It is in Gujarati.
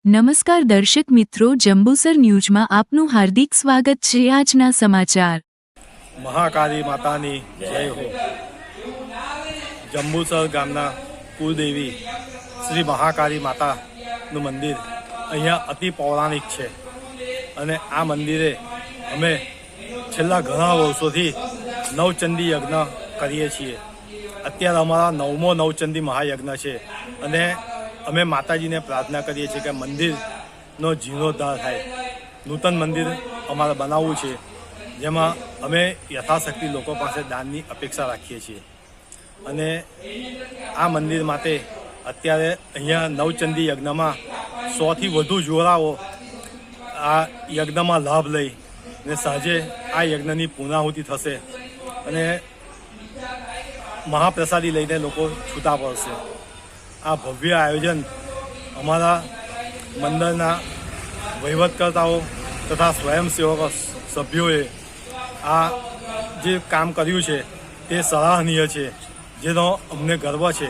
નમસ્કાર દર્શક મિત્રો, જંબુસર ન્યૂઝમાં આપનું હાર્દિક સ્વાગત છે। આજના સમાચાર। મહાકાળી માતાની જય હો। જંબુસર ગામના કુળદેવી શ્રી મહાકાળી માતાનું મંદિર અહીંયા અતિ પૌરાણિક છે અને આ મંદિરે અમે છેલ્લા ઘણા વર્ષોથી નવચંડી યજ્ઞ કરીએ છીએ। અત્યારે અમારા 9મો નવચંડી મહાયજ્ઞ છે અને અમે માતાજીને પ્રાર્થના કરીએ છીએ કે મંદિરનો જીર્ણોદ્ધાર થાય। નૂતન મંદિર અમારે બનાવવું છે, જેમાં અમે યથાશક્તિ લોકો પાસે દાનની અપેક્ષા રાખીએ છીએ અને આ મંદિર માટે અત્યારે અહીંયા નવચંડી યજ્ઞમાં 100થી વધુ જોરાઓ આ યજ્ઞમાં લાભ લઈ અને સાંજે આ યજ્ઞની પૂર્ણાહુતિ થશે અને મહાપ્રસાદી લઈને લોકો છૂટા પડશે। આ ભવ્ય આયોજન અમારા મંદિરના વહીવટકર્તાઓ તથા સ્વયંસેવક સભ્યોએ આ જે કામ કર્યું છે તે સરાહનીય છે, જેનો અમને ગર્વ છે।